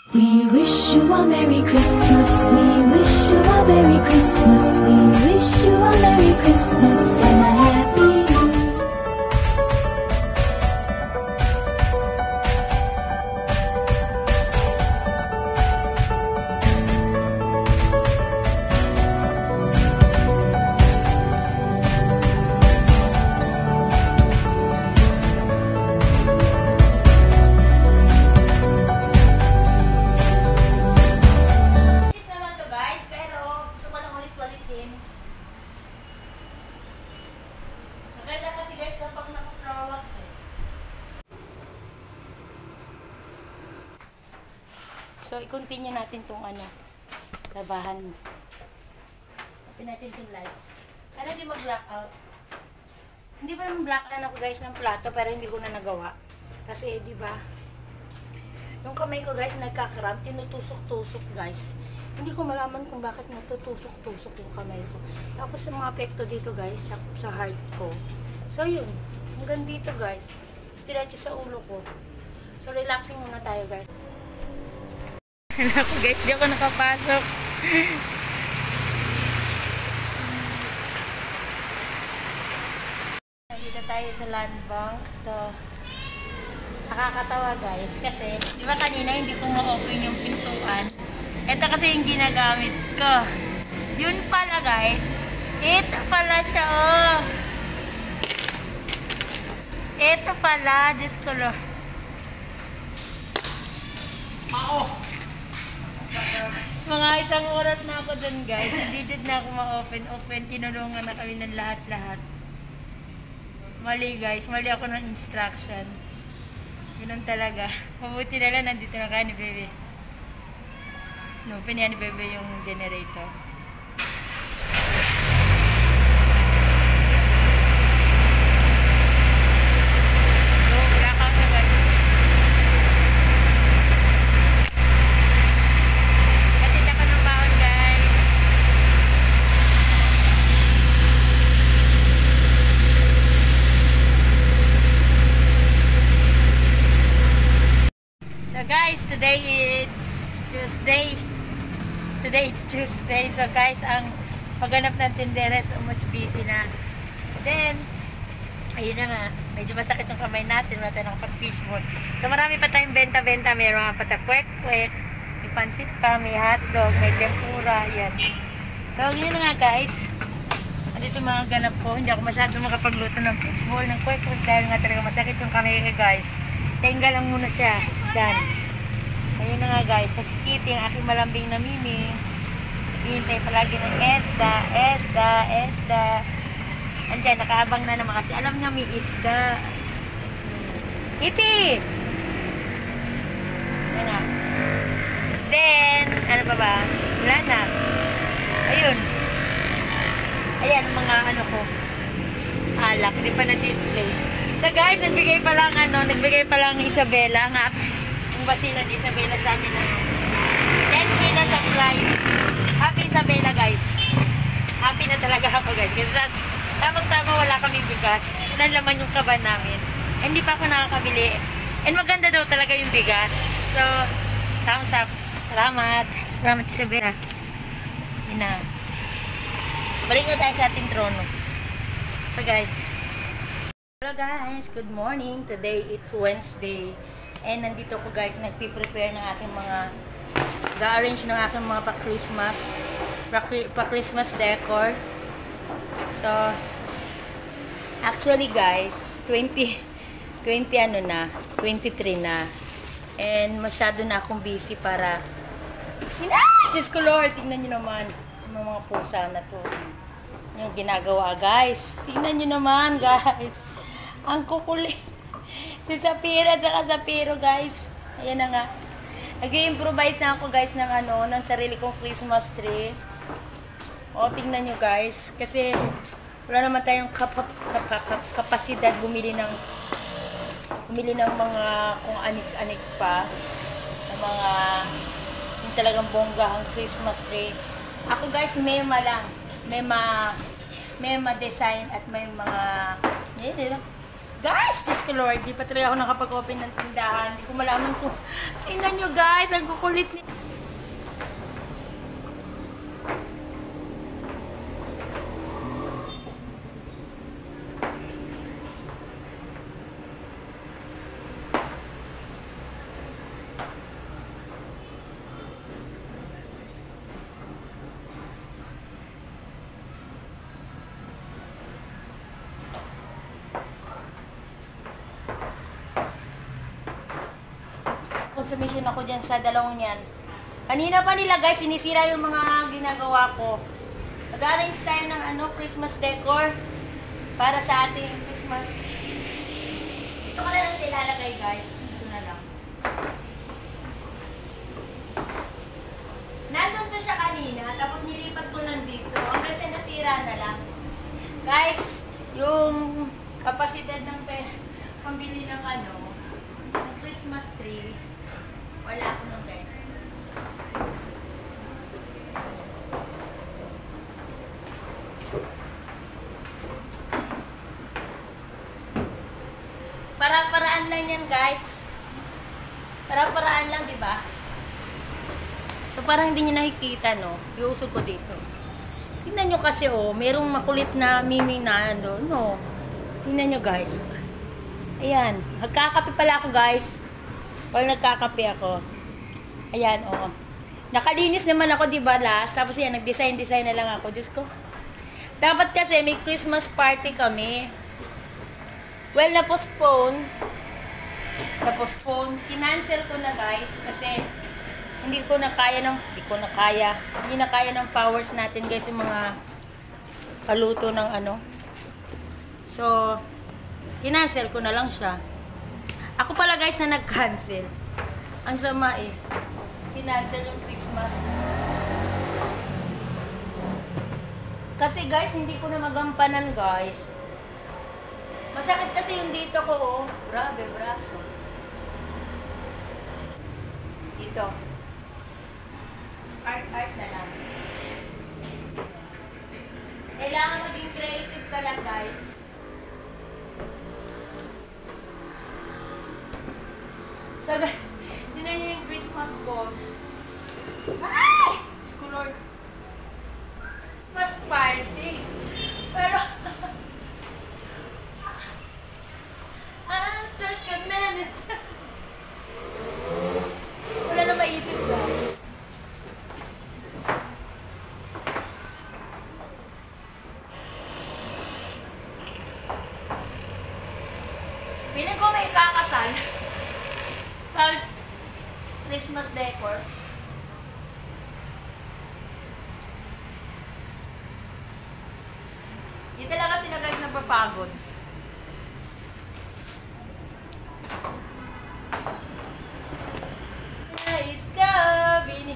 We wish you a Merry Christmas. We wish you a Merry Christmas. We wish you a Merry Christmas and a Happy New Year. So, i-continue natin itong labahan. Open natin itong light. Sana di mag-blackout. Hindi pa naman blackout ako guys ng plato, pero hindi ko na nagawa. Kasi, di ba, yung kamay ko guys, nagkakramp, tinutusok-tusok guys. Hindi ko malaman kung bakit natutusok-tusok yung kamay ko. Tapos, sa mga apekto dito guys, sa heart ko. So, yun. Hanggang dito guys. Diretso sa ulo ko. So, relaxing muna tayo guys. Hala ko guys, di ako nakapasok. Nandito tayo sa land bank. So, nakakatawa guys. Kasi, di ba kanina hindi ko ma-open yung pintuan. Ito kasi yung ginagamit ko. Yun pala guys. Ito pala siya oh. Ito pala. Diyos ko lo. Mga isang oras na ako dun guys. Hindi dyan na ako ma-open. Tinulungan na kami ng lahat-lahat. Mali guys. Mali ako ng instruction. Ganun talaga. Mabuti na lang nandito na kaya ni Bebe. Open yan ni Bebe yung generator. Guys, today it's Tuesday. So guys, ang paghanap ng tindera so much busy na. Then, ayun na nga, medyo masakit yung kamay natin. Wala tayo nakapag-fishball. So marami pa tayong benta-benta. Mayroon pa takwek-kwek, may pansit pa, may hotdog, may tempura, yan. So yun na nga guys. Andito mga ganap ko. Hindi ako masyadong makapagluto ng fishball, ng kwek-kwek dahil nga talaga masakit yung kamay ko guys. Tenga lang muna siya. Diyan. Ayun na nga guys, sa Kitty, ang aking malambing na mimi. Hihintay palagi ng esda. Andyan, nakaabang na naman kasi alam niya may isda. Kitty! Yan na. Then, ano pa ba? Wala na. Ayun. Ayan, mga ko. Alak, di pa na-display. So guys, nagbigay pa lang Isabela, ang basilan ni Isabela sa amin na 10K na supply. Happy Isabela guys. Happy na talaga ako guys. Kasi tamang-tama wala kaming bigas. Ilan laman yung kaban namin. Hindi pa ako nakakabili. And maganda daw talaga yung bigas. So, thumbs up. Salamat. Salamat Isabela. Yun na. Balik na tayo sa ating trono. So guys. Hello guys. Good morning. Today it's Wednesday. And nandito ko guys, nagpiprepare ng aking mga ga-arrange ng aking mga pa-Christmas decor. So, actually guys, 23 na. And masyado na akong busy para Diyos ko Lord, tingnan nyo naman yung mga pusa na to. Yung ginagawa guys. Tingnan nyo naman guys. Ang kukulit. Si Sapira at saka Sapiro guys. Ayan na nga. Nag-i-improvise na ako guys ng sarili kong Christmas tree. O, tingnan nyo guys. Kasi wala naman tayong kapasidad bumili ng mga kung anik-anik pa. Ng mga yung talagang bonggahang Christmas tree. Ako guys, mema lang. Mema design at may mga Guys, Diyos ko Lord, di pa talaga ako nakapag-open ng tindahan. Hindi ko malaman kung... Tingnan nyo guys, ang kukulit ni... Submission ako dyan sa dalawang yan. Kanina pa nila guys, sinisira yung mga ginagawa ko. Mag-arrange tayo ng Christmas decor para sa ating Christmas. Ito ko na lang siya ilalagay guys. Ito na lang. Nandun to siya kanina, tapos nilipat ko lang dito. Ang kasi nasira na lang. Guys, yung kapasidad ng pambili ng ng Christmas tree, wala ako nung guys. Para-paraan lang yan guys. Para-paraan lang, di ba? So parang hindi niyo nakikita, no? Iusog ko dito. Tingnan nyo kasi, merong makulit na miming na no? Tingnan nyo guys. Ayan. Nagkakape pala ako guys. Or nagkakape ako. Ayan, nakalinis naman ako, di ba, last? Tapos yan, nag-design na lang ako. Diyos ko. Dapat kasi may Christmas party kami. Well, na-postpone. Kinancel ko na, guys. Kasi, hindi na kaya ng powers natin, guys, yung mga paluto ng So, kinancel ko na lang siya. Ako pala guys na nag-cancel. Ang sama Kinancel yung Christmas. Kasi guys, hindi ko na magampanan guys. Masakit kasi yung dito ko Grabe, braso. Dito. Art na lang. Kailangan maging creative ka lang guys. So guys, tinan niyo yung Christmas balls. Ay! Lord. Mas party. Pero, I'm such a man. Wala na maisip ko. Piling ko may kakasal. Christmas decor. Di talaga sila guys napapagod. Nice gabi.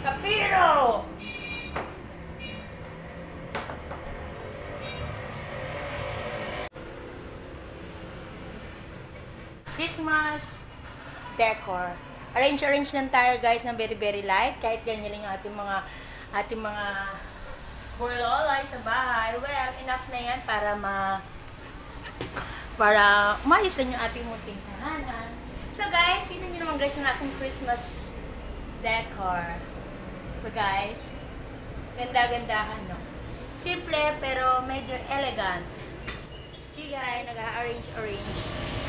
Sapiro! Christmas decor. Arrange lang tayo guys ng very light. Kahit ganyan lang yung ating mga burlolay sa bahay. Well, enough na yan para umayos lang yung ating munting tahanan. So guys, tignan nyo naman guys ang ating Christmas decor. So guys, ganda-gandahan no. Simple pero medyo elegant. See guys, nag-arrange.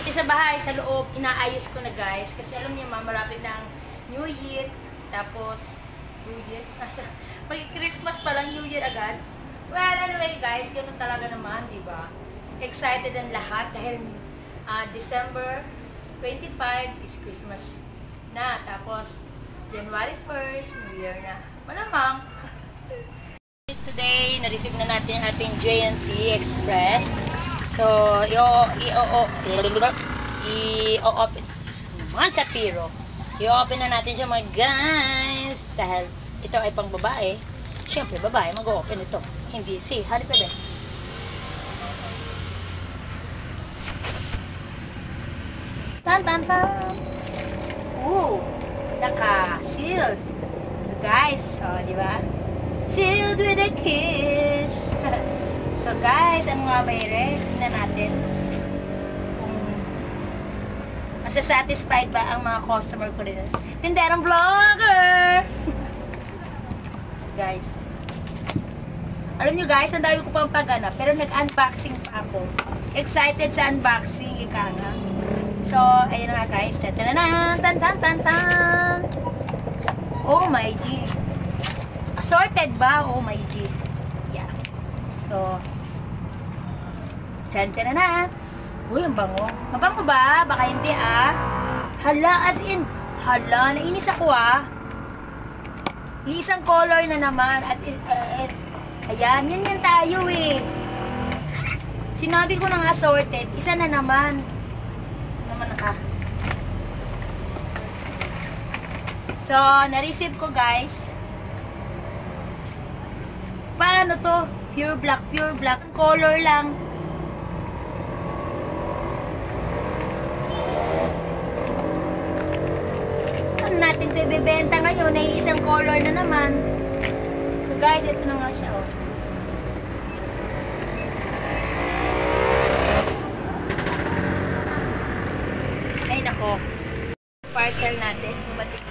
Kasi sa bahay, sa loob, inaayos ko na guys. Kasi alam niyo malapit na ang New Year. Tapos, New Year? Mag-Christmas pa lang, New Year agad. Well, anyway guys, ganun talaga naman, di ba? Excited ang lahat dahil December 25 is Christmas na. Tapos, January 1st, New Year na. Malamang. Today, na-receive na natin ating J&T Express. So, i-open naman sa Piro. I-open na natin siya mga guys. Dahil ito ay pang babae. Siyempre, babae mag-open ito. Hindi, halip bebe. Tan. Ooh, naka-sealed. So guys, di ba? Sealed with a kiss. So guys, ang mga bayre, tingnan natin kung masasatisfied ba ang mga customer ko rin. Tinderang vlogger! So guys, alam nyo guys, ang dami ko pang pagganap, pero nag-unboxing pa ako. Excited sa unboxing, ika nga. So, ayun na nga guys. Tan-tan-tan! Tan-tan-tan-tan! Oh my G. Assorted ba? Oh my G. Yeah. So, tan-tan-tan! Uy, ang bango. Mabango ba? Baka hindi Hala, as in, hala, nainis ako Isang color na naman. At ayan, yan tayo Sinabi ko ng assorted, isa na naman. Isa naman So, na-receive ko guys. Paano to? Pure black. Color lang. Saan natin ito ibibenta ngayon? Ay isang color na naman. So guys, ito na nga siya Ay nako. Parcel natin. Dumating